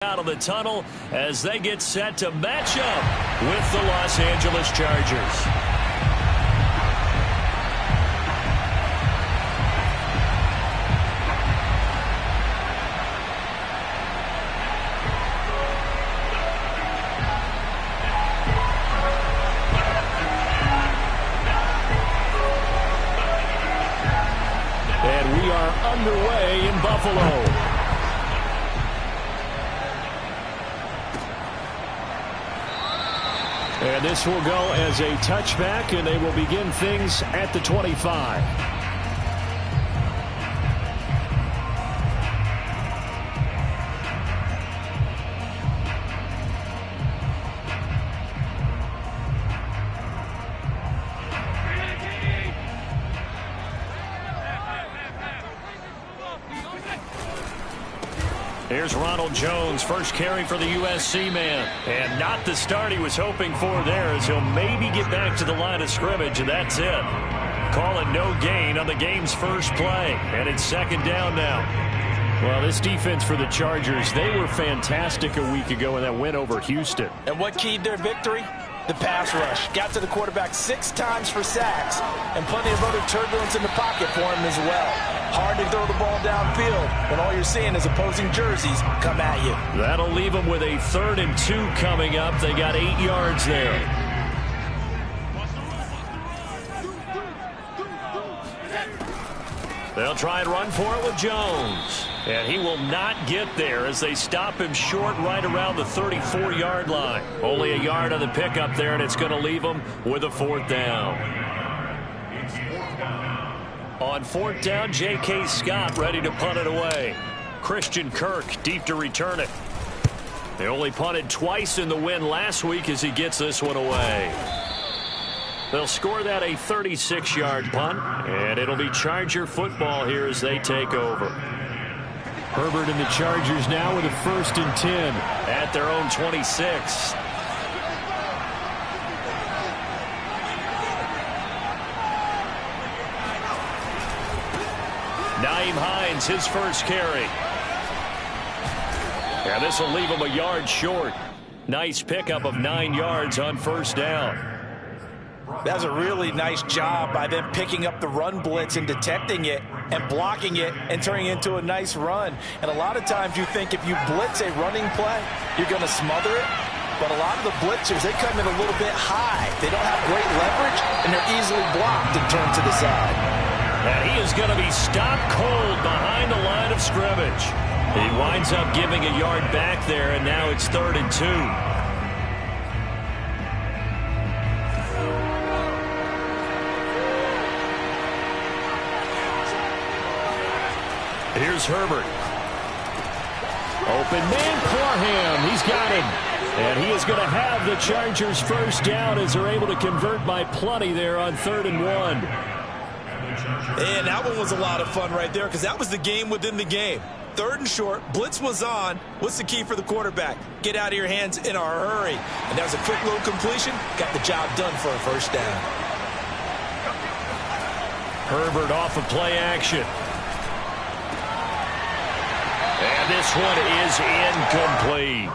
Out of the tunnel as they get set to match up with the Los Angeles Chargers. And we are underway in Buffalo. And this will go as a touchback, and they will begin things at the 25. Here's Ronald Jones, first carry for the USC man. And not the start he was hoping for there, as he'll maybe get back to the line of scrimmage, and that's it. Call it no gain on the game's first play. And it's second down now. Well, this defense for the Chargers, they were fantastic a week ago in that win over Houston. And what keyed their victory? The pass rush. Got to the quarterback 6 times for sacks, and plenty of other turbulence in the pocket for him as well. Hard to throw the ball downfield when all you're seeing is opposing jerseys come at you. That'll leave them with a 3rd and 2 coming up. They got 8 yards there. They'll try and run for it with Jones. And he will not get there as they stop him short right around the 34-yard line. Only a yard on the pickup there, and it's going to leave him with a 4th down. On 4th down, J.K. Scott ready to punt it away. Christian Kirk deep to return it. They only punted twice in the win last week as he gets this one away. They'll score that a 36-yard punt, and it'll be Charger football here as they take over. Herbert and the Chargers now with a 1st and 10 at their own 26. Nyheim Hines, his first carry. And this will leave him a yard short. Nice pickup of 9 yards on 1st down. That's a really nice job by them picking up the run blitz and detecting it and blocking it and turning it into a nice run. And a lot of times you think if you blitz a running play, you're going to smother it. But a lot of the blitzers, they come in a little bit high. They don't have great leverage, and they're easily blocked and turned to the side. And he is going to be stopped cold behind the line of scrimmage. He winds up giving a yard back there, and now it's 3rd and 2. Here's Herbert. Open man, Parham. He's got him. And he is going to have the Chargers' 1st down as they're able to convert by plenty there on 3rd and 1. And that one was a lot of fun right there because that was the game within the game. 3rd and short. Blitz was on. What's the key for the quarterback? Get out of your hands in a hurry. And that was a quick little completion. Got the job done for a 1st down. Herbert off of play action. And this one is incomplete.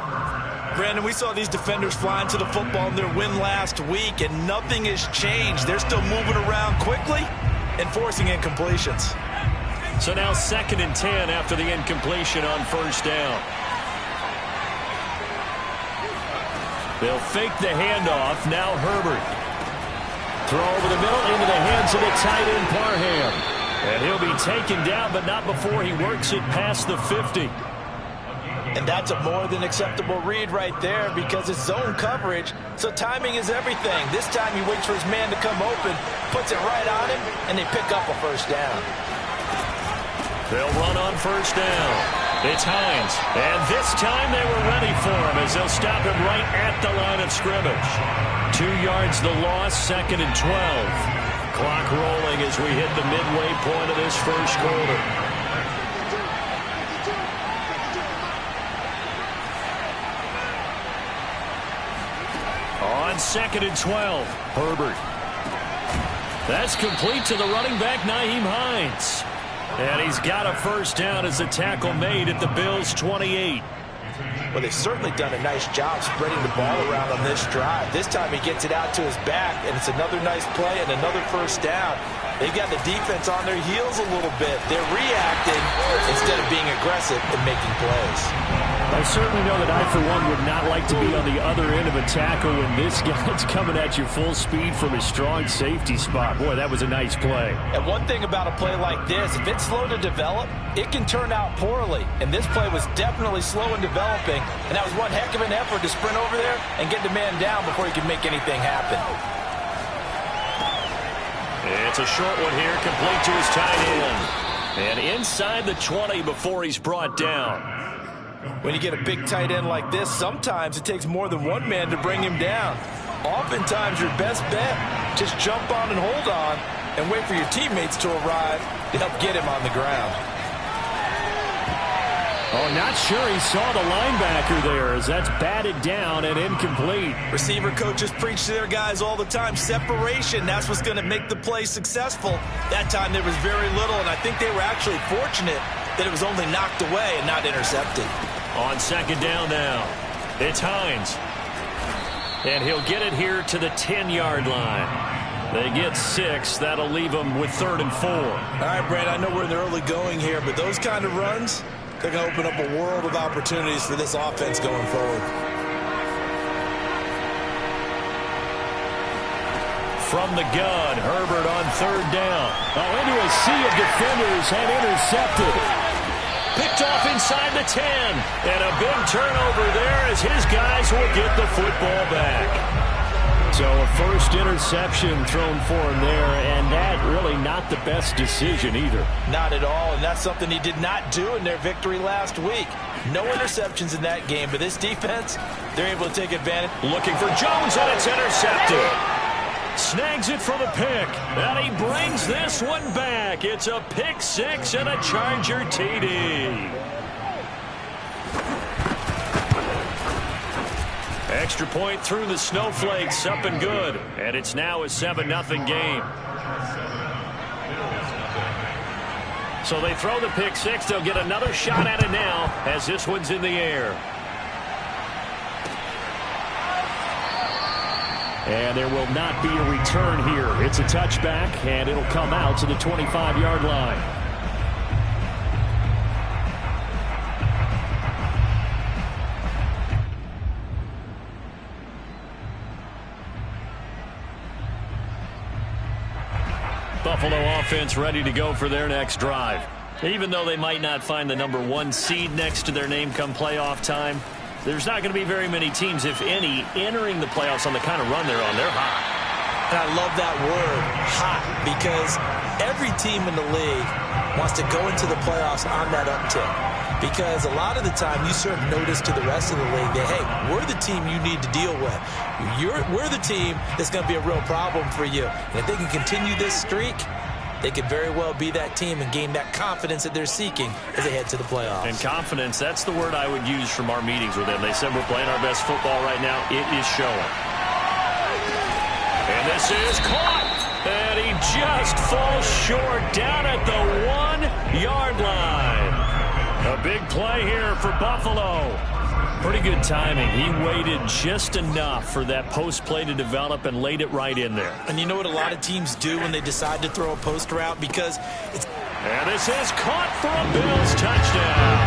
Brandon, we saw these defenders flying to the football in their win last week, and nothing has changed. They're still moving around quickly and forcing incompletions. So now 2nd and 10 after the incompletion on 1st down. They'll fake the handoff. Now Herbert. Throw over the middle into the hands of the tight end Parham. And he'll be taken down, but not before he works it past the 50. And that's a more than acceptable read right there because it's zone coverage, so timing is everything. This time he waits for his man to come open, puts it right on him, and they pick up a 1st down. They'll run on 1st down. It's Hines. And this time they were ready for him as they'll stop him right at the line of scrimmage. 2 yards the loss, 2nd and 12. Clock rolling as we hit the midway point of this 1st quarter. On 2nd and 12, Herbert. That's complete to the running back, Nyheim Hines. And he's got a 1st down as the tackle made at the Bills' 28. Well, they've certainly done a nice job spreading the ball around on this drive. This time he gets it out to his back, and it's another nice play and another first down. They've got the defense on their heels a little bit. They're reacting instead of being aggressive and making plays. I certainly know that I, for one, would not like to be on the other end of a tackle when this guy's coming at you full speed from a strong safety spot. Boy, that was a nice play. And one thing about a play like this, if it's slow to develop, it can turn out poorly. And this play was definitely slow in developing, and that was one heck of an effort to sprint over there and get the man down before he could make anything happen. It's a short one here, complete to his tight end. And inside the 20 before he's brought down. When you get a big tight end like this, sometimes it takes more than one man to bring him down. Oftentimes, your best bet, just jump on and hold on and wait for your teammates to arrive to help get him on the ground. Oh, not sure he saw the linebacker there as that's batted down and incomplete. Receiver coaches preach to their guys all the time. Separation, that's what's going to make the play successful. That time there was very little, and I think they were actually fortunate that it was only knocked away and not intercepted. On second down now, it's Hines. And he'll get it here to the 10-yard line. They get 6. That'll leave them with 3rd and 4. All right, Brad, I know we're in the early going here, but those kind of runs, they're going to open up a world of opportunities for this offense going forward. From the gun, Herbert on 3rd down. Oh, into a sea of defenders and intercepted. Picked off inside the 10. And a big turnover there as his guys will get the football back. So a first interception thrown for him there, and that really not the best decision either. Not at all, and that's something he did not do in their victory last week. No interceptions in that game, but this defense, they're able to take advantage. Looking for Jones, and it's intercepted. Snags it for the pick, and he brings this one back. It's a pick 6 and a Charger TD. Extra point through the snowflakes, up and good. And it's now a 7-0 game. So they throw the pick 6. They'll get another shot at it now as this one's in the air. And there will not be a return here. It's a touchback, and it'll come out to the 25-yard line. Buffalo offense ready to go for their next drive. Even though they might not find the number 1 seed next to their name come playoff time, there's not going to be very many teams, if any, entering the playoffs on the kind of run they're on. They're hot. And I love that word, hot, because every team in the league wants to go into the playoffs on that uptick. Because a lot of the time you serve notice to the rest of the league that, hey, we're the team you need to deal with. We're the team that's going to be a real problem for you. And if they can continue this streak, they could very well be that team and gain that confidence that they're seeking as they head to the playoffs. And confidence, that's the word I would use from our meetings with them. They said we're playing our best football right now. It is showing. And this is caught. And he just falls short down at the 1-yard line. A big play here for Buffalo. Pretty good timing. He waited just enough for that post play to develop and laid it right in there. And you know what a lot of teams do when they decide to throw a post route? Because it's... And this is caught for a Bills touchdown.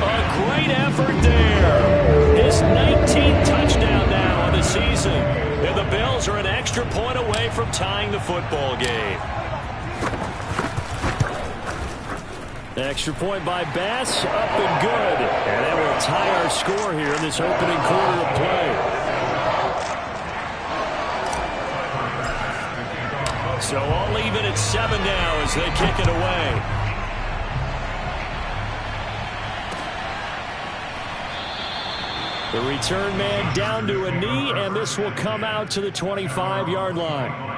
A great effort there. His 19th touchdown now on the season. And the Bills are an extra point away from tying the football game. Extra point by Bass, up and good. And that will tie our score here in this opening quarter of play. So all even at 7 now as they kick it away. The return man down to a knee, and this will come out to the 25-yard line.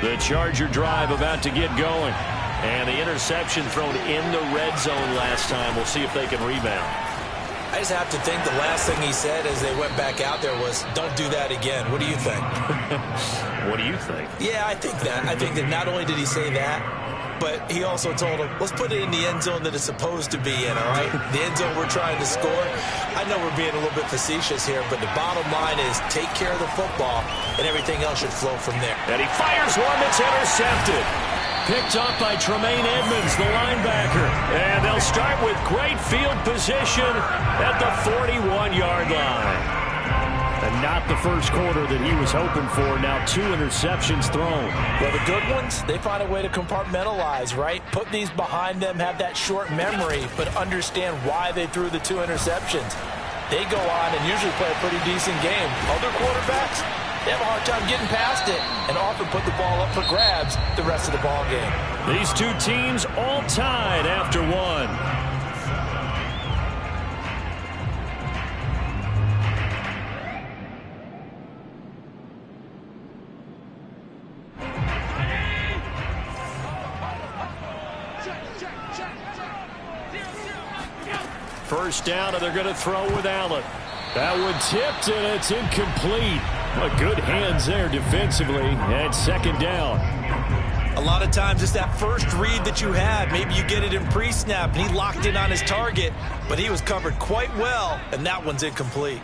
The Charger drive about to get going. And the interception thrown in the red zone last time. We'll see if they can rebound. I just have to think the last thing he said as they went back out there was, don't do that again. What do you think? What do you think? Yeah, I think that. I think that not only did he say that, but he also told him, let's put it in the end zone that it's supposed to be in, all right? The end zone we're trying to score. I know we're being a little bit facetious here, but the bottom line is take care of the football, and everything else should flow from there. And he fires one that's intercepted. Picked up by Tremaine Edmonds, the linebacker. And they'll start with great field position at the 41-yard line. And not the first quarter that he was hoping for. Now 2 interceptions thrown. Well, the good ones, they find a way to compartmentalize, right? Put these behind them, have that short memory, but understand why they threw the 2 interceptions. They go on and usually play a pretty decent game. Other quarterbacks, they have a hard time getting past it and often put the ball up for grabs the rest of the ball game. These two teams all tied after one. First down, and they're going to throw with Allen. That one tipped, and it's incomplete. But good hands there defensively at second down. A lot of times it's that first read that you have. Maybe you get it in pre-snap, and he locked in on his target, but he was covered quite well, and that one's incomplete.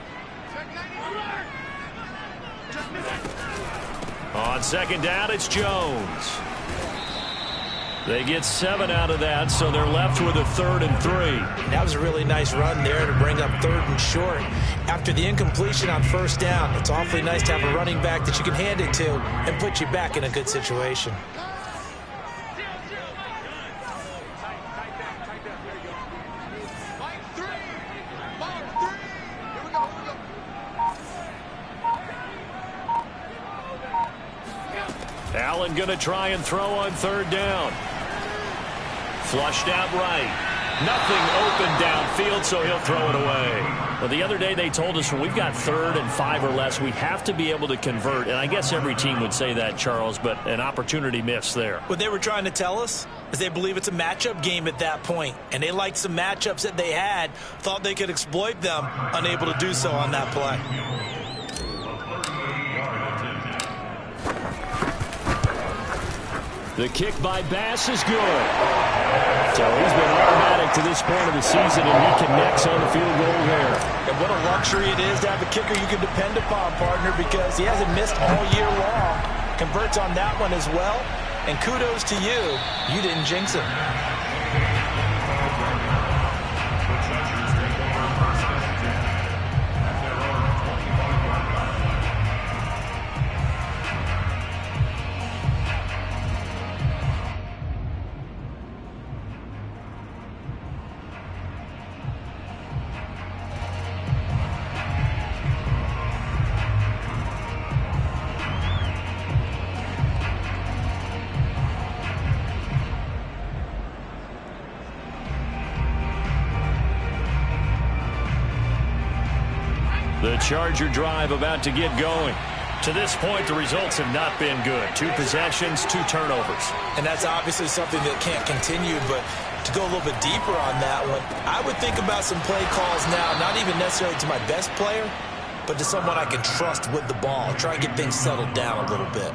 On second down, it's Jones. They get 7 out of that, so they're left with a 3rd and 3. That was a really nice run there to bring up 3rd and short. After the incompletion on first down, it's awfully nice to have a running back that you can hand it to and put you back in a good situation. Allen going to try and throw on 3rd down. Flushed out right. Nothing open downfield, so he'll throw it away. Well, the other day they told us when we've got 3rd and 5 or less, we have to be able to convert. And I guess every team would say that, Charles, but an opportunity missed there. What they were trying to tell us is they believe it's a matchup game at that point. And they liked some matchups that they had, thought they could exploit them, unable to do so on that play. The kick by Bass is good. So he's been automatic to this point of the season, and he connects on the field goal there. And what a luxury it is to have a kicker you can depend upon, partner, because he hasn't missed all year long. Converts on that one as well. And kudos to you. You didn't jinx him. The Charger drive about to get going. To this point, the results have not been good. 2 possessions, 2 turnovers. And that's obviously something that can't continue, but to go a little bit deeper on that one, I would think about some play calls now, not even necessarily to my best player, but to someone I can trust with the ball. Try and get things settled down a little bit.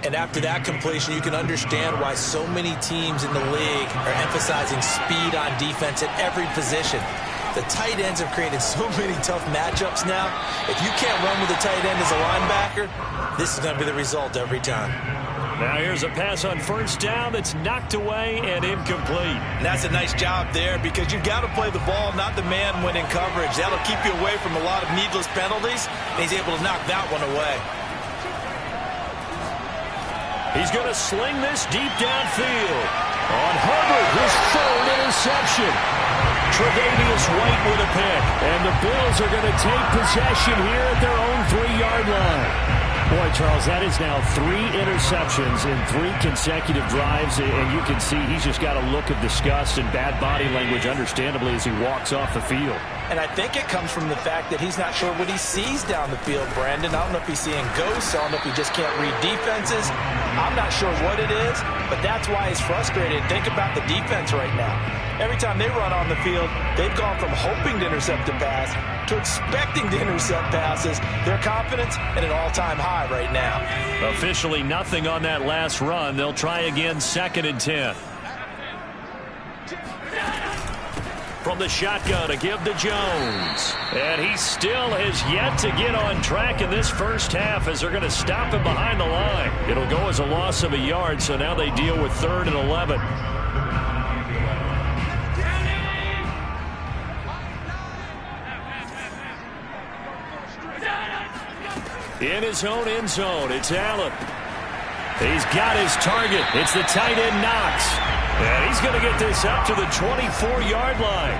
And after that completion, you can understand why so many teams in the league are emphasizing speed on defense at every position. The tight ends have created so many tough matchups now. If you can't run with a tight end as a linebacker, this is going to be the result every time. Now here's a pass on first down that's knocked away and incomplete. And that's a nice job there because you've got to play the ball, not the man when in coverage. That'll keep you away from a lot of needless penalties, and he's able to knock that one away. He's going to sling this deep downfield. On Herbert, his 3rd interception. Tre'Davious White with a pick. And the Bills are going to take possession here at their own 3-yard line. Boy, Charles, that is now 3 interceptions in 3 consecutive drives. And you can see he's just got a look of disgust and bad body language, understandably, as he walks off the field. And I think it comes from the fact that he's not sure what he sees down the field, Brandon. I don't know if he's seeing ghosts. I don't know if he just can't read defenses. I'm not sure what it is, but that's why he's frustrated. Think about the defense right now. Every time they run on the field, they've gone from hoping to intercept a pass to expecting to intercept passes. Their confidence at an all-time high right now. Officially nothing on that last run. They'll try again 2nd and 10. From the shotgun to give to Jones. And he still has yet to get on track in this first half as they're going to stop him behind the line. It'll go as a loss of a yard, so now they deal with 3rd and 11. In his own end zone, it's Allen. He's got his target. It's the tight end Knox. And he's going to get this up to the 24-yard line.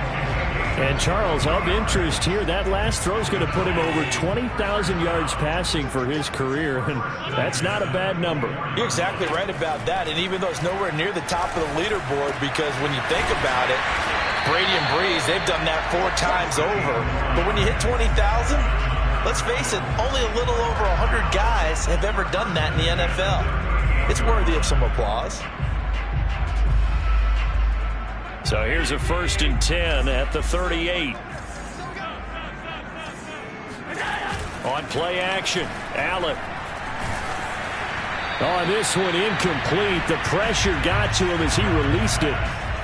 And Charles, of interest here, that last throw is going to put him over 20,000 yards passing for his career, and that's not a bad number. You're exactly right about that, and even though it's nowhere near the top of the leaderboard, because when you think about it, Brady and Breeze, they've done that 4 times over. But when you hit 20,000, let's face it, only a little over 100 guys have ever done that in the NFL. It's worthy of some applause. So here's a 1st and 10 at the 38. On play action, Allen. On this one, incomplete. The pressure got to him as he released it.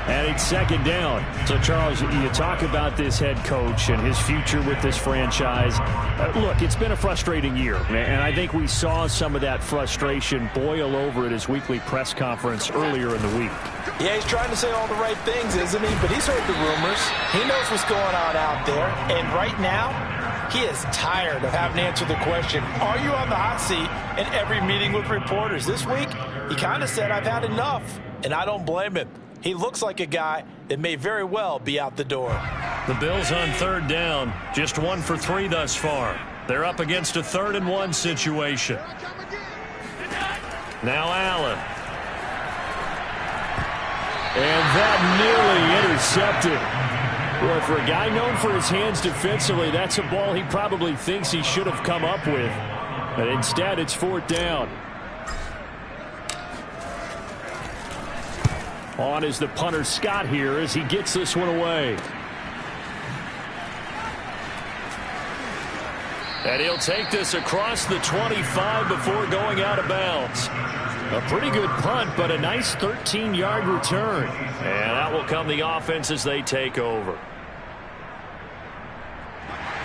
And it's 2nd down. So, Charles, you talk about this head coach and his future with this franchise. Look, it's been a frustrating year, and I think we saw some of that frustration boil over at his weekly press conference earlier in the week. Yeah, he's trying to say all the right things, isn't he? But he's heard the rumors. He knows what's going on out there. And right now, he is tired of having to answer the question, are you on the hot seat in every meeting with reporters? This week, he kind of said, I've had enough, and I don't blame him. He looks like a guy that may very well be out the door. The Bills on 3rd down, just 1 for 3 thus far. They're up against a 3rd and 1 situation. Now Allen. And that nearly intercepted. Boy, for a guy known for his hands defensively, that's a ball he probably thinks he should have come up with. But instead, it's 4th down. On is the punter Scott here as he gets this one away. And he'll take this across the 25 before going out of bounds. A pretty good punt, but a nice 13-yard return. And that will come the offense as they take over.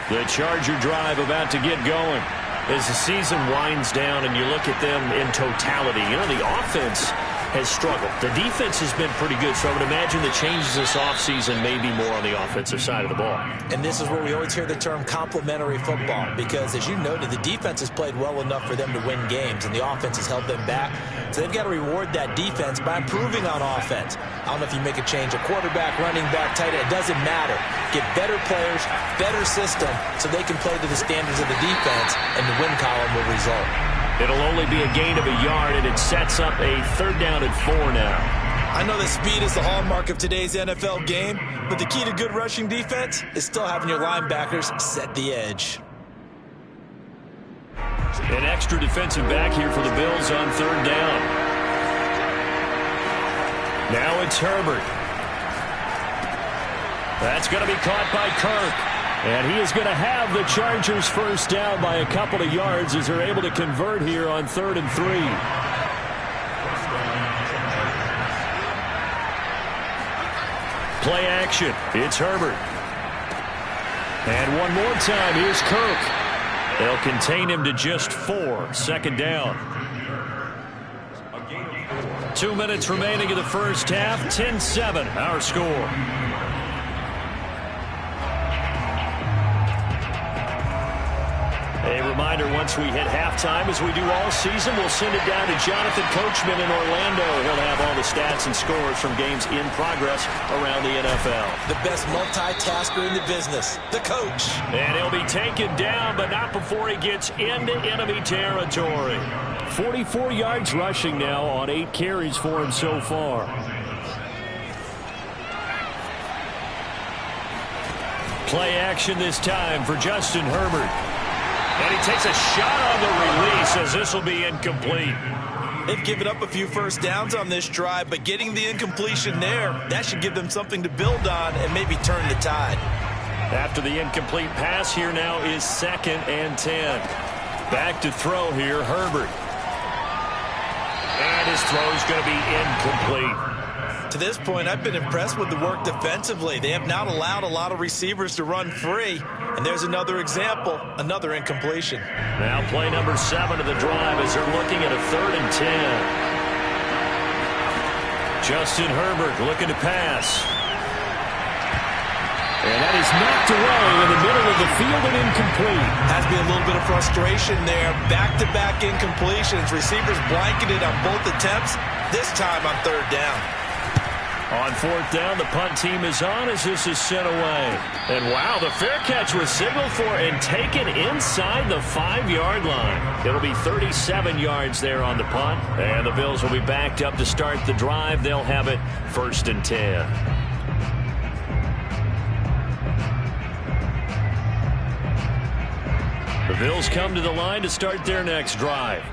The Charger drive about to get going. As the season winds down and you look at them in totality, you know, the offense has struggled. The defense has been pretty good, so I would imagine the changes this offseason may be more on the offensive side of the ball. And this is where we always hear the term complementary football, because as you noted, the defense has played well enough for them to win games, and the offense has held them back. So they've got to reward that defense by improving on offense. I don't know if you make a change, a quarterback, running back, tight end, it doesn't matter. Get better players, better system, so they can play to the standards of the defense, and the win column will result. It'll only be a gain of a yard, and it sets up a 3rd down and 4 now. I know that speed is the hallmark of today's NFL game, but the key to good rushing defense is still having your linebackers set the edge. An extra defensive back here for the Bills on 3rd down. Now it's Herbert. That's going to be caught by Kirk. And he is going to have the Chargers first down by a couple of yards as they're able to convert here on 3rd and 3. Play action. It's Herbert. And one more time, here's Kirk. They'll contain him to just 4. 2nd down. 2 minutes remaining in the first half. 10-7, our score. A reminder, once we hit halftime, as we do all season, we'll send it down to Jonathan Coachman in Orlando. He'll have all the stats and scores from games in progress around the NFL. The best multitasker in the business, the coach. And he'll be taken down, but not before he gets into enemy territory. 44 yards rushing now on 8 carries for him so far. Play action this time for Justin Herbert. And he takes a shot on the release as this will be incomplete. They've given up a few first downs on this drive, but getting the incompletion there, that should give them something to build on and maybe turn the tide. After the incomplete pass, here now is 2nd and 10. Back to throw here, Herbert. And his throw is going to be incomplete. To this point, I've been impressed with the work defensively. They have not allowed a lot of receivers to run free. And there's another example, another incompletion. Now play number 7 of the drive as they're looking at a 3rd and 10. Justin Herbert looking to pass. And that is knocked away in the middle of the field and incomplete. Has to be a little bit of frustration there. Back-to-back incompletions. Receivers blanketed on both attempts, this time on 3rd down. On 4th down, the punt team is on as this is sent away. And wow, the fair catch was signaled for and taken inside the 5-yard line. It'll be 37 yards there on the punt. And the Bills will be backed up to start the drive. They'll have it 1st and 10. The Bills come to the line to start their next drive.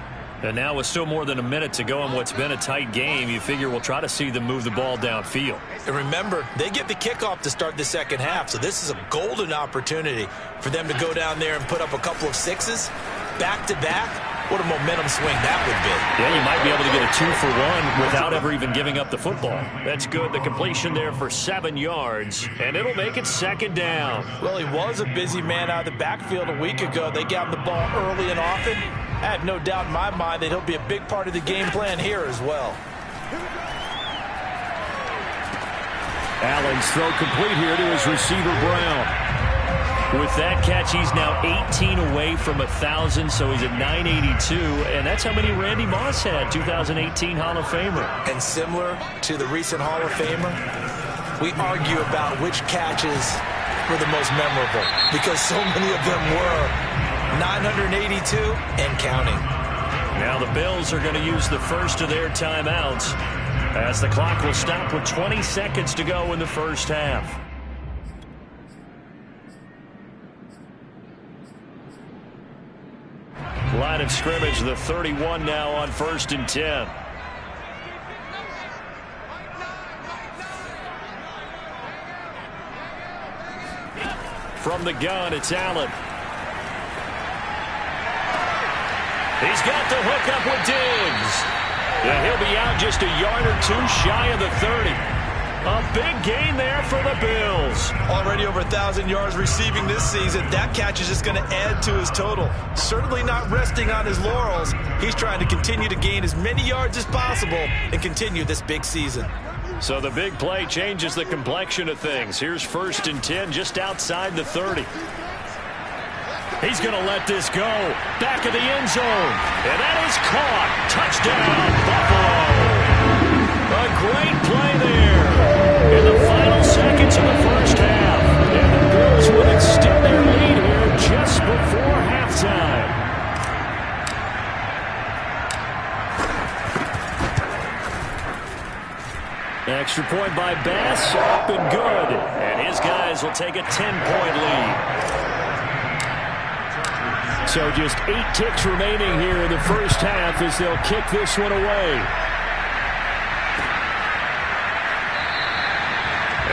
And now with still more than a minute to go in what's been a tight game, you figure we'll try to see them move the ball downfield. And remember, they get the kickoff to start the second half, so this is a golden opportunity for them to go down there and put up a couple of sixes back-to-back. What a momentum swing that would be. Yeah, you might be able to get a 2-for-1 without ever even giving up the football. That's good. The completion there for 7 yards, and it'll make it 2nd down. Well, he was a busy man out of the backfield a week ago. They got him the ball early and often. I have no doubt in my mind that he'll be a big part of the game plan here as well. Allen's throw complete here to his receiver, Brown. With that catch, he's now 18 away from 1,000, so he's at 982, and that's how many Randy Moss had, 2018 Hall of Famer. And similar to the recent Hall of Famer, we argue about which catches were the most memorable because so many of them were. 982 and counting. Now the Bills are going to use the first of their timeouts as the clock will stop with 20 seconds to go in the first half. Line of scrimmage, the 31 now on 1st and 10. From the gun, it's Allen. He's got the hook up with Diggs. And he'll be out just a yard or 2 shy of the 30. A big gain there for the Bills. Already over 1,000 yards receiving this season. That catch is just going to add to his total. Certainly not resting on his laurels. He's trying to continue to gain as many yards as possible and continue this big season. So the big play changes the complexion of things. Here's 1st and 10 just outside the 30. He's going to let this go. Back of the end zone. And that is caught. Touchdown, Buffalo. A great play there. In the final seconds of the first half. And the Bills will extend their lead here just before halftime. Extra point by Bass. Up and good. And his guys will take a 10-point lead. So just 8 ticks remaining here in the first half as they'll kick this one away.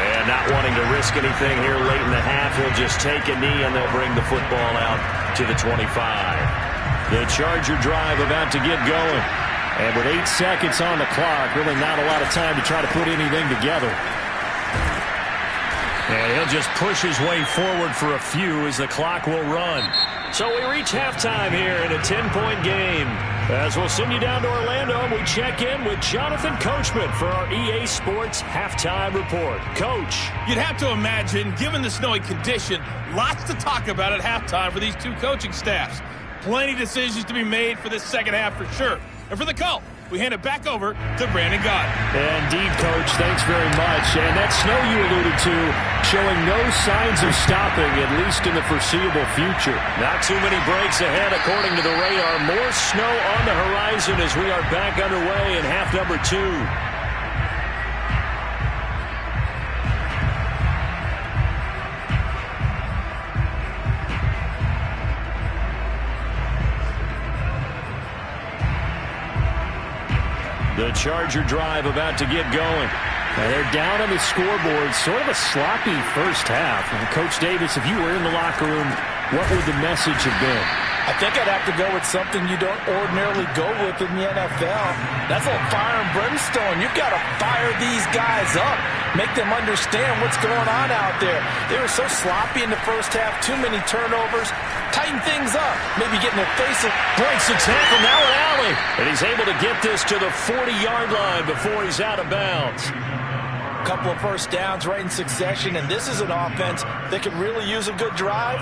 And not wanting to risk anything here late in the half, he'll just take a knee and they'll bring the football out to the 25. The Charger drive about to get going. And with 8 seconds on the clock, really not a lot of time to try to put anything together. And he'll just push his way forward for a few as the clock will run. So we reach halftime here in a 10-point game. As we'll send you down to Orlando, we check in with Jonathan Coachman for our EA Sports Halftime Report. Coach. You'd have to imagine, given the snowy condition, lots to talk about at halftime for these 2 coaching staffs. Plenty of decisions to be made for this second half for sure. And for the call, we hand it back over to Brandon Gott. Indeed, Coach. Thanks very much. And that snow you alluded to showing no signs of stopping, at least in the foreseeable future. Not too many breaks ahead, according to the radar. More snow on the horizon as we are back underway in half number 2. The Charger drive about to get going. And they're down on the scoreboard. Sort of a sloppy first half. And Coach Davis, if you were in the locker room, what would the message have been? I think I'd have to go with something you don't ordinarily go with in the NFL. That's like fire and brimstone. You've got to fire these guys up. Make them understand what's going on out there. They were so sloppy in the first half. Too many turnovers. Tighten things up. Maybe get in their faces. Breaks the tackle. Now an alley. And he's able to get this to the 40-yard line before he's out of bounds. Couple of first downs right in succession. And this is an offense that could really use a good drive.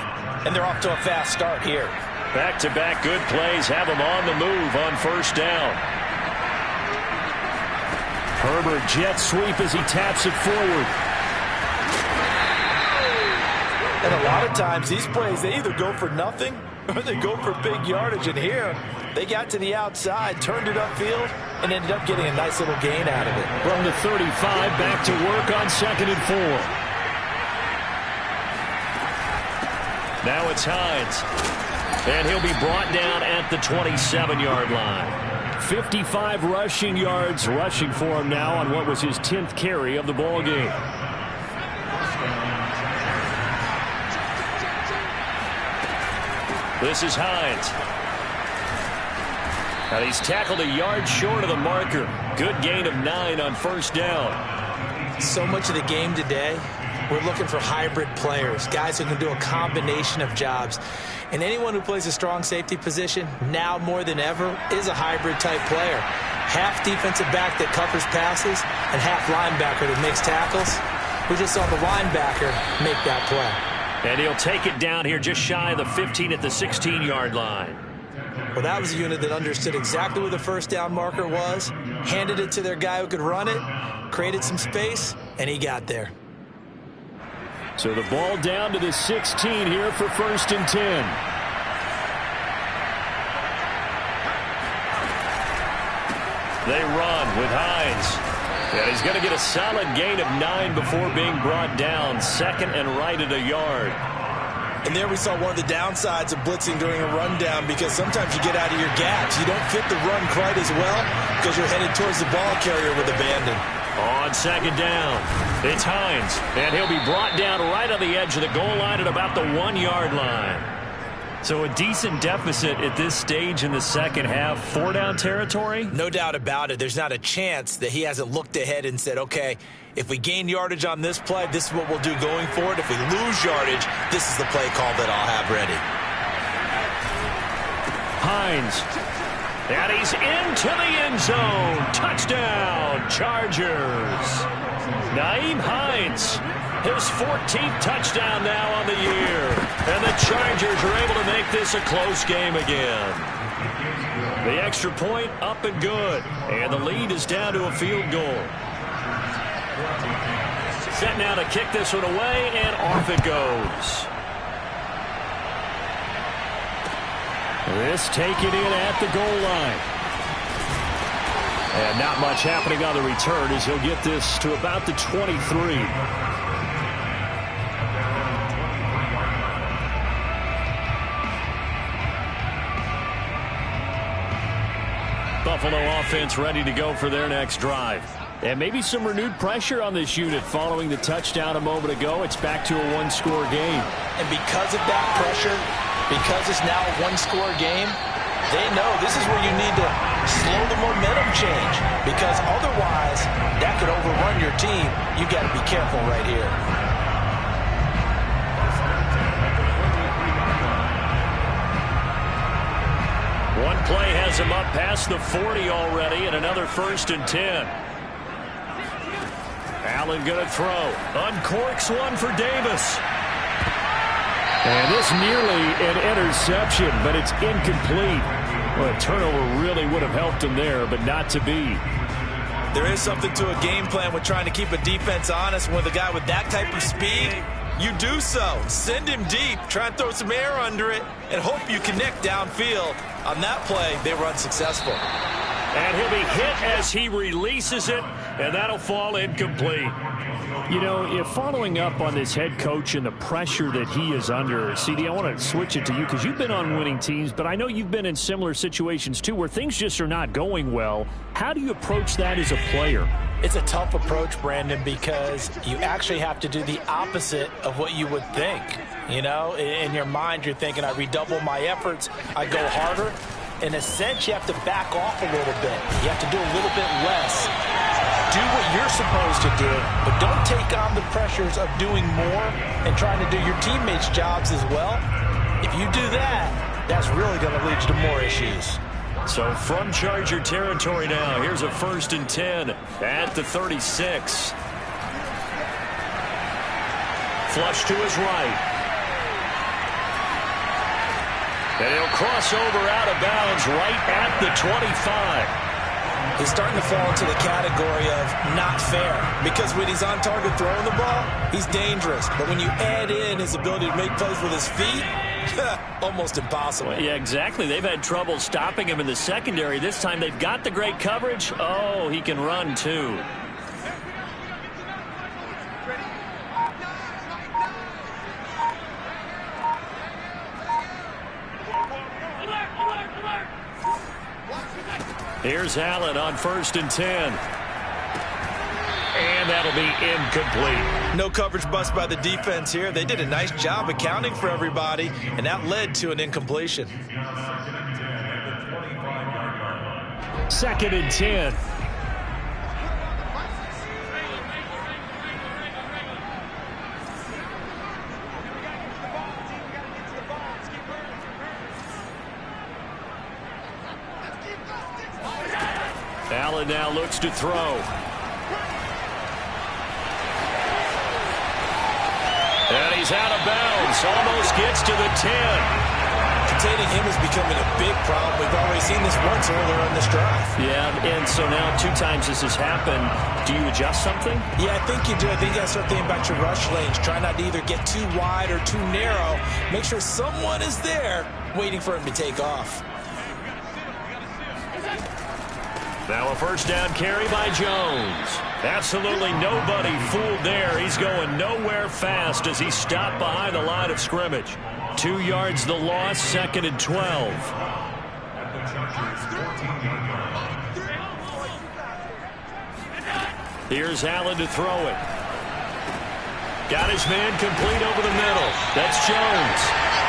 And they're off to a fast start here. Back-to-back good plays have him on the move on first down. Herbert jet sweep as he taps it forward. And a lot of times these plays, they either go for nothing or they go for big yardage. And here, they got to the outside, turned it upfield, and ended up getting a nice little gain out of it. From the 35, back to work on 2nd and 4. Now it's Hines. And he'll be brought down at the 27-yard line. 55 rushing yards rushing for him now on what was his 10th carry of the ball game. This is Hines. And he's tackled a yard short of the marker. Good gain of 9 on first down. So much of the game today, we're looking for hybrid players, guys who can do a combination of jobs. And anyone who plays a strong safety position, now more than ever, is a hybrid-type player. Half defensive back that covers passes and half linebacker that makes tackles. We just saw the linebacker make that play. And he'll take it down here just shy of the 15 at the 16-yard line. Well, that was a unit that understood exactly where the first down marker was, handed it to their guy who could run it, created some space, and he got there. So the ball down to the 16 here for 1st and 10. They run with Hines. And he's going to get a solid gain of 9 before being brought down. 2nd and right at a yard. And there we saw one of the downsides of blitzing during a rundown, because sometimes you get out of your gaps. You don't fit the run quite as well because you're headed towards the ball carrier with abandon. On 2nd down, it's Hines, and he'll be brought down right on the edge of the goal line at about the 1-yard line. So a decent deficit at this stage in the second half. 4-down territory? No doubt about it. There's not a chance that he hasn't looked ahead and said, okay, if we gain yardage on this play, this is what we'll do going forward. If we lose yardage, this is the play call that I'll have ready. Hines. And he's into the end zone. Touchdown, Chargers. Nyheim Hines, his 14th touchdown now on the year. And the Chargers are able to make this a close game again. The extra point up and good. And the lead is down to a field goal. Set now to kick this one away, and off it goes. This taken in at the goal line. And not much happening on the return as he'll get this to about the 23. Buffalo offense ready to go for their next drive. And maybe some renewed pressure on this unit following the touchdown a moment ago. It's back to a one-score game. And because of that pressure, because it's now a one-score game, they know this is where you need to slow the momentum change, because otherwise that could overrun your team. You got to be careful right here. One play has him up past the 40 already, and another 1st and 10. Allen going to throw. Uncorks one for Davis. And this nearly an interception, but it's incomplete. Well, a turnover really would have helped him there, but not to be. There is something to a game plan with trying to keep a defense honest. With a guy with that type of speed, you do so. Send him deep, try and throw some air under it, and hope you connect downfield. On that play, they were unsuccessful. And he'll be hit as he releases it, and that'll fall incomplete. You know, if following up on this head coach and the pressure that he is under, CD, I want to switch it to you because you've been on winning teams, but I know you've been in similar situations too where things just are not going well. How do you approach that as a player? It's a tough approach, Brandon, because you actually have to do the opposite of what you would think. You know, in your mind, you're thinking, I redouble my efforts, I go harder. In a sense, you have to back off a little bit. You have to do a little bit less. Do what you're supposed to do, but don't take on the pressures of doing more and trying to do your teammates' jobs as well. If you do that, that's really going to lead to more issues. So from Charger territory now, here's a 1st and 10 at the 36. Flush to his right. And he'll cross over out of bounds right at the 25. He's starting to fall into the category of not fair because when he's on target throwing the ball, he's dangerous. But when you add in his ability to make plays with his feet, almost impossible. Yeah, exactly. They've had trouble stopping him in the secondary. This time they've got the great coverage. Oh, he can run too. Here's Allen on 1st and 10. And that'll be incomplete. No coverage bust by the defense here. They did a nice job accounting for everybody, and that led to an incompletion. 2nd and 10. Allen now looks to throw. And he's out of bounds. Almost gets to the 10. Containing him is becoming a big problem. We've already seen this once earlier in this drive. Yeah, and so now 2 times this has happened. Do you adjust something? Yeah, I think you do. I think you got to start thinking about your rush lanes. Try not to either get too wide or too narrow. Make sure someone is there waiting for him to take off. Now a 1st down carry by Jones. Absolutely nobody fooled there. He's going nowhere fast as he stopped behind the line of scrimmage. 2 yards the loss, 2nd and 12. Here's Allen to throw it. Got his man complete over the middle. That's Jones.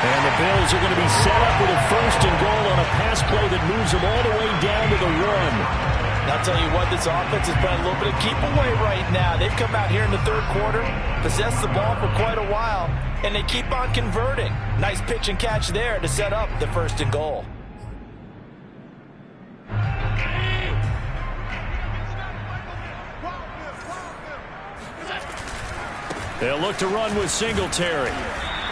And the Bills are going to be set up with a 1st and goal on a pass play that moves them all the way down to the 1. Now, I'll tell you what, this offense has been a little bit of keep away right now. They've come out here in the 3rd quarter, possessed the ball for quite a while, and they keep on converting. Nice pitch and catch there to set up the 1st and goal. They'll look to run with Singletary.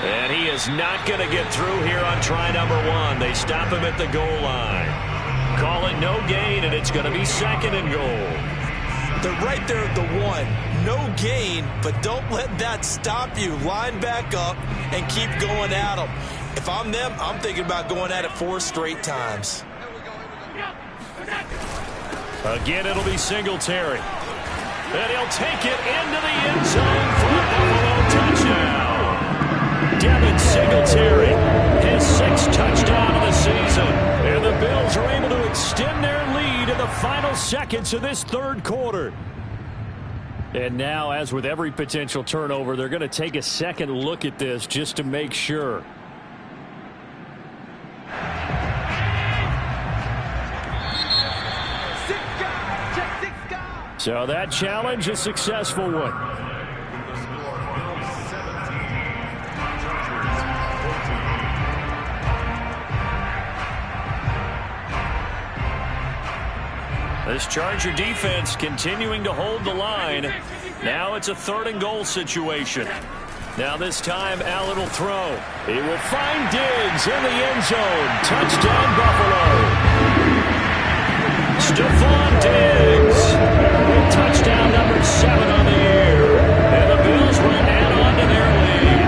And he is not going to get through here on try number 1. They stop him at the goal line. Call it no gain, and it's going to be 2nd and goal. They're right there at the 1. No gain, but don't let that stop you. Line back up and keep going at them. If I'm them, I'm thinking about going at it 4 straight times. Again, it'll be Singletary. And he'll take it into the end zone for a Buffalo touchdown. Devin Singletary, his 6th touchdown of the season. And the Bills are able to extend their lead in the final seconds of this 3rd quarter. And now, as with every potential turnover, they're going to take a second look at this just to make sure. So that challenge, a successful one. This Charger defense continuing to hold the line. Now it's a 3rd and goal situation. Now this time Allen will throw. He will find Diggs in the end zone. Touchdown Buffalo. Stephon Diggs. Touchdown number 7 on the year. And the Bills will add on to their lead.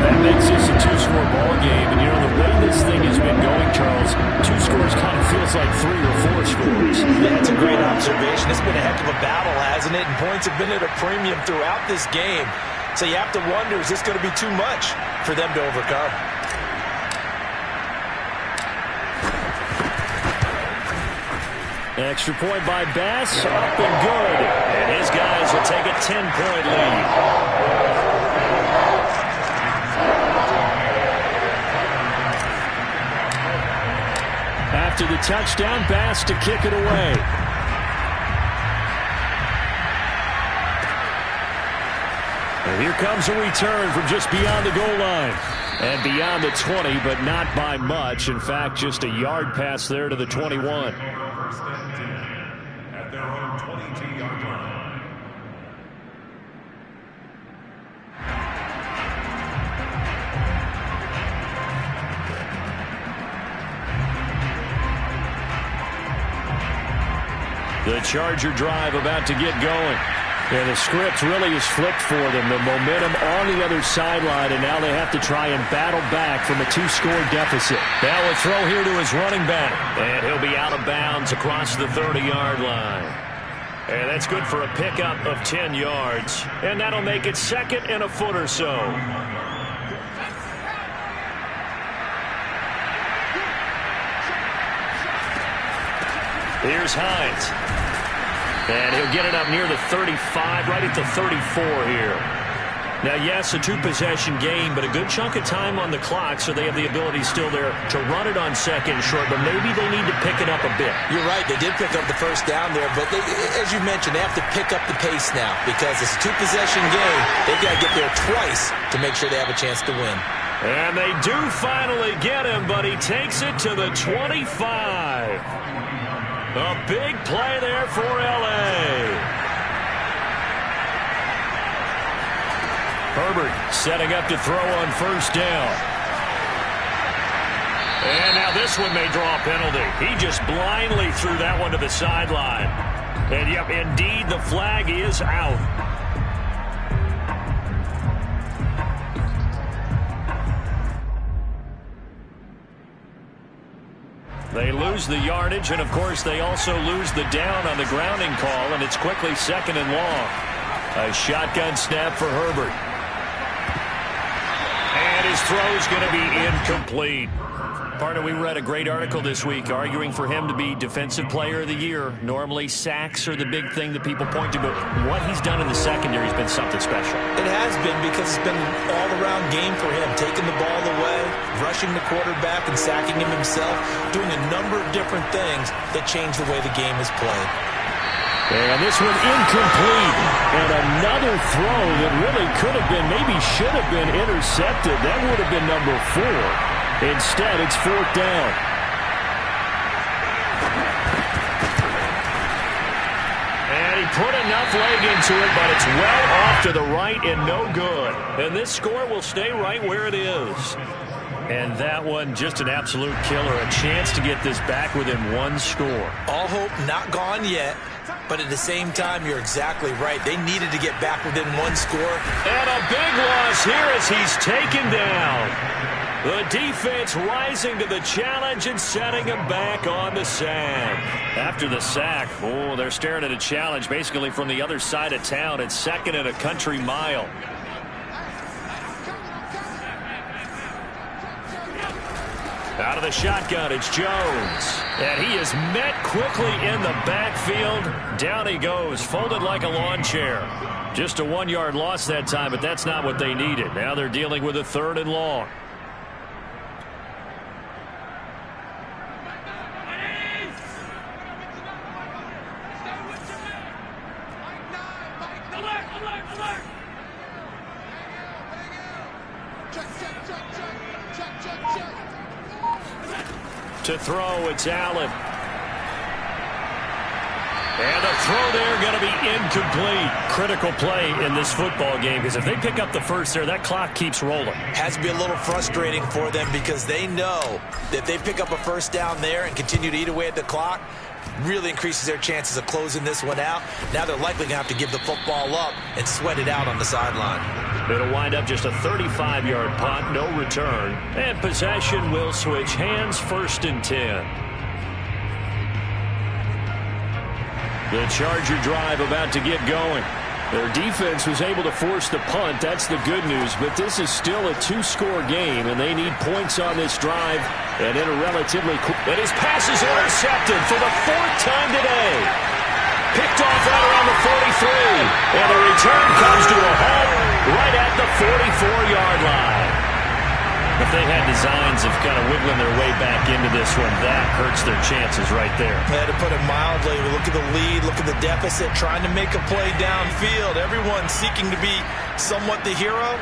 That makes this a 2-score ball game. And you know, the way this thing has been going, Charles, 2 scores kind of feels feels like 3 or 4 scores. That's a great observation. It's been a heck of a battle, hasn't it? And points have been at a premium throughout this game. So you have to wonder, is this going to be too much for them to overcome? Extra point by Bass, up and good. And his guys will take a 10-point lead. After the touchdown, Bass to kick it away. And here comes a return from just beyond the goal line. And beyond the 20, but not by much. In fact, just a yard pass there to the 21. At their own 22-yard line. The Charger drive about to get going. And the script really is flipped for them. The momentum on the other sideline, and now they have to try and battle back from a 2-score deficit. Now a throw here to his running back. And he'll be out of bounds across the 30-yard line. And that's good for a pickup of 10 yards. And that'll make it 2nd and a foot or so. Here's Hines. And he'll get it up near the 35, right at the 34 here. Now, yes, a 2-possession game, but a good chunk of time on the clock, so they have the ability still there to run it on 2nd and short, but maybe they need to pick it up a bit. You're right. They did pick up the first down there, but as you mentioned, they have to pick up the pace now because it's a 2-possession game. They've got to get there twice to make sure they have a chance to win. And they do finally get him, but he takes it to the 25. A big play there for L.A. Herbert setting up to throw on first down. And now this one may draw a penalty. He just blindly threw that one to the sideline. And, yep, indeed, the flag is out. They lose the yardage, and, of course, they also lose the down on the grounding call, and it's quickly 2nd and long. A shotgun snap for Herbert. And his throw's going to be incomplete. Partner, we read a great article this week arguing for him to be Defensive Player of the Year. Normally, sacks are the big thing that people point to, but what he's done in the secondary has been something special. It has been because it's been an all-around game for him, taking the ball away, rushing the quarterback and sacking him himself, doing a number of different things that change the way the game is played. And this one incomplete. And another throw that really could have been, maybe should have been intercepted. That would have been number 4. Instead, it's 4th down. And he put enough leg into it, but it's well off to the right and no good. And this score will stay right where it is. And that one, just an absolute killer. A chance to get this back within 1 score. All hope not gone yet, but at the same time, you're exactly right. They needed to get back within 1 score. And a big loss here as he's taken down. The defense rising to the challenge and setting him back on the sack. After the sack, oh, they're staring at a challenge basically from the other side of town. It's 2nd and a country mile. Out of the shotgun, it's Jones. And he is met quickly in the backfield. Down he goes, folded like a lawn chair. Just a 1-yard loss that time, but that's not what they needed. Now they're dealing with a 3rd and long. To throw, it's Allen. And the throw there going to be incomplete. Critical play in this football game because if they pick up the first there, that clock keeps rolling. Has to be a little frustrating for them because they know that if they pick up a first down there and continue to eat away at the clock, really increases their chances of closing this one out. Now they're likely going to have to give the football up and sweat it out on the sideline. It'll wind up just a 35-yard punt, no return. And possession will switch hands, 1st and 10. The Charger drive about to get going. Their defense was able to force the punt. That's the good news. But this is still a two-score game, and they need points on this drive. And in a relatively quick... And his pass is intercepted for the fourth time today. Picked off right around the 43. And the return comes to a halt right at the 44-yard line. If they had designs of kind of wiggling their way back into this one, that hurts their chances right there. To put it mildly, look at the lead, look at the deficit, trying to make a play downfield. Everyone seeking to be somewhat the hero.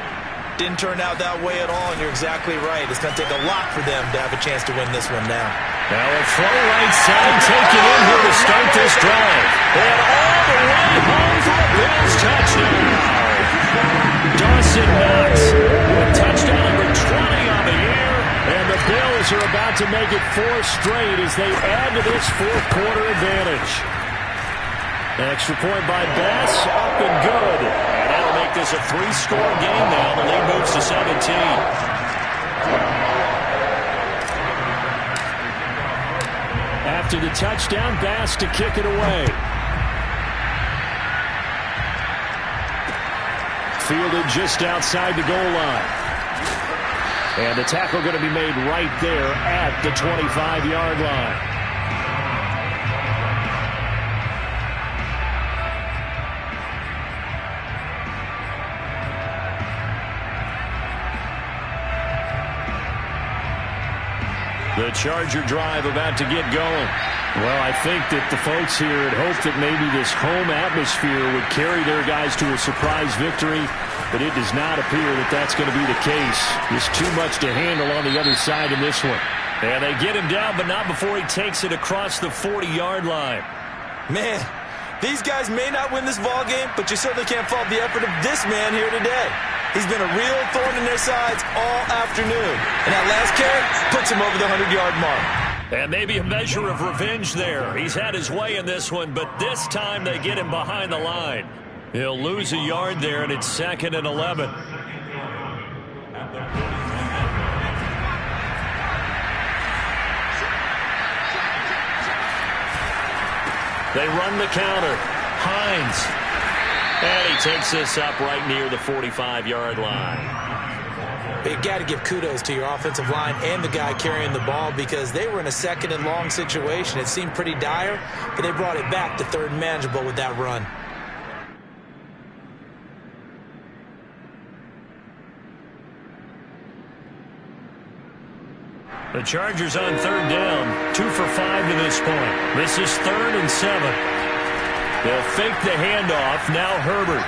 Didn't turn out that way at all, and you're exactly right. It's going to take a lot for them to have a chance to win this one now. Now a throw right side taken in here to start this drive. And all the way home for a Bills touchdown. Dawson Knox with touchdown number 20 on the year. And the Bills are about to make it 4 straight as they add to this fourth quarter advantage. Extra point by Bass, up and good. And that'll make this a 3-score game now. The lead moves to 17. After the touchdown, Bass to kick it away. Fielded just outside the goal line. And the tackle going to be made right there at the 25-yard line. The Charger drive about to get going. Well, I think that the folks here had hoped that maybe this home atmosphere would carry their guys to a surprise victory, but it does not appear that that's going to be the case. There's too much to handle on the other side in this one. And they get him down, but not before he takes it across the 40-yard line. Man, these guys may not win this ball game, but you certainly can't fault the effort of this man here today. He's been a real thorn in their sides all afternoon. And that last carry puts him over the 100-yard mark. And maybe a measure of revenge there. He's had his way in this one, but this time they get him behind the line. He'll lose a yard there, and it's 2nd and 11. They run the counter. Hines. And he takes this up right near the 45-yard line. You've got to give kudos to your offensive line and the guy carrying the ball because they were in a 2nd and long situation. It seemed pretty dire, but they brought it back to 3rd and manageable with that run. The Chargers on 3rd down. 2 for 5 to this point. This is 3rd and 7. They'll fake the handoff. Now Herbert.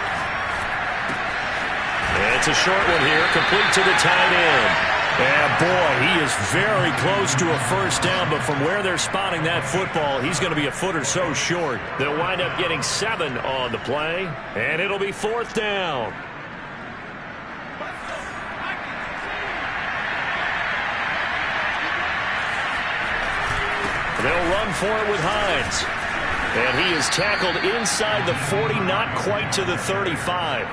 It's a short one here, complete to the tight end. And boy, he is very close to a first down, but from where they're spotting that football, he's going to be a foot or so short. They'll wind up getting 7 on the play, and it'll be 4th down. They'll run for it with Hines. And he is tackled inside the 40, not quite to the 35.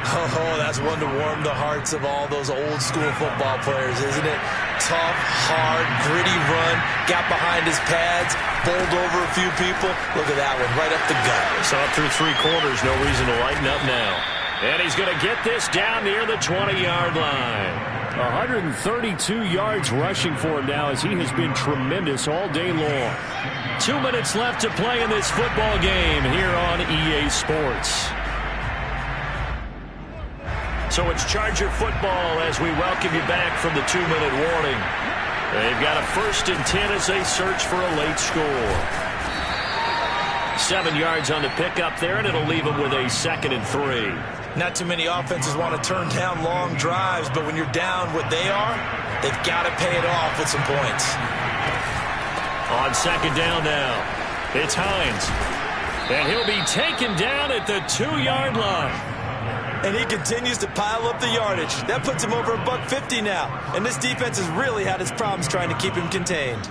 Oh, that's one to warm the hearts of all those old-school football players, isn't it? Tough, hard, gritty run, got behind his pads, bowled over a few people. Look at that one, right up the gut. Saw it through 3 quarters, no reason to lighten up now. And he's going to get this down near the 20-yard line. 132 yards rushing for him now as he has been tremendous all day long. 2 minutes left to play in this football game here on EA Sports. So it's Charger football as we welcome you back from the 2-minute warning. They've got a 1st and 10 as they search for a late score. 7 yards on the pickup there, and it'll leave them with a 2nd and 3. Not too many offenses want to turn down long drives, but when you're down what they are, they've got to pay it off with some points. On 2nd down now, it's Hines. And he'll be taken down at the 2-yard line. And he continues to pile up the yardage. That puts him over $150 now. And this defense has really had its problems trying to keep him contained.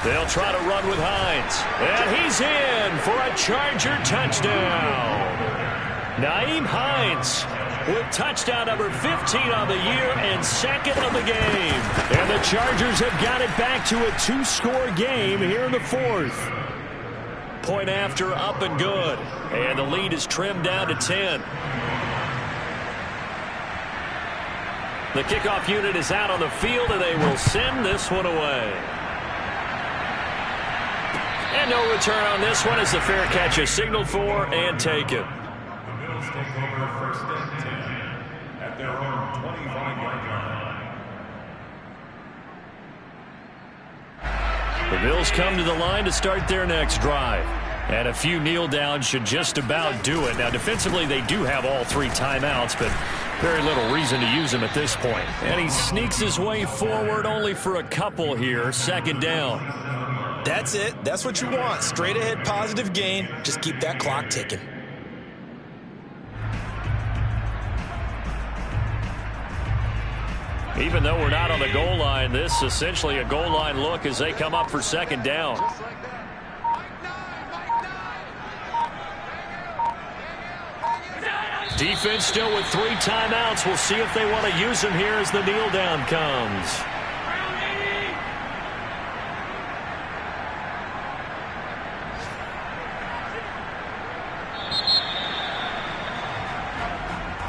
They'll try to run with Hines. And he's in for a Charger touchdown. Nyheim Hines with touchdown number 15 on the year and second of the game. And the Chargers have got it back to a 2-score game here in the fourth. Point after, up and good. And the lead is trimmed down to 10. The kickoff unit is out on the field, and they will send this one away. And no return on this one as the fair catch is signaled for and taken. The Bills take over first and 10 at their own 25-yard line. The Bills come to the line to start their next drive. And a few kneel downs should just about do it. Now, defensively, they do have all 3 timeouts, but very little reason to use them at this point. And he sneaks his way forward only for a couple here. Second down. That's it. That's what you want. Straight ahead positive gain. Just keep that clock ticking. Even though we're not on the goal line, this is essentially a goal line look as they come up for second down. Defense still with 3 timeouts. We'll see if they want to use them here as the kneel down comes.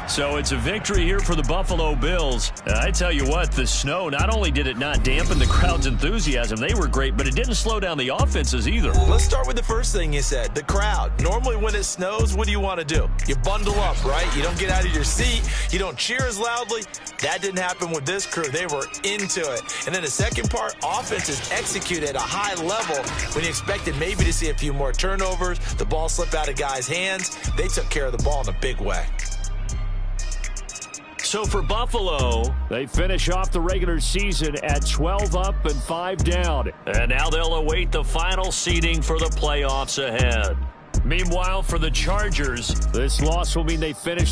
So it's a victory here for the Buffalo Bills. I tell you what, the snow, not only did it not dampen the crowd's enthusiasm, they were great, but it didn't slow down the offenses either. Let's start with the first thing you said, the crowd. Normally when it snows, what do you want to do? You bundle up, right? You don't get out of your seat. You don't cheer as loudly. That didn't happen with this crew. They were into it. And then the second part, offense is executed at a high level when you expected maybe to see a few more turnovers, the ball slip out of guys' hands. They took care of the ball in a big way. So for Buffalo, they finish off the regular season at 12 up and 5 down. And now they'll await the final seeding for the playoffs ahead. Meanwhile, for the Chargers, this loss will mean they finish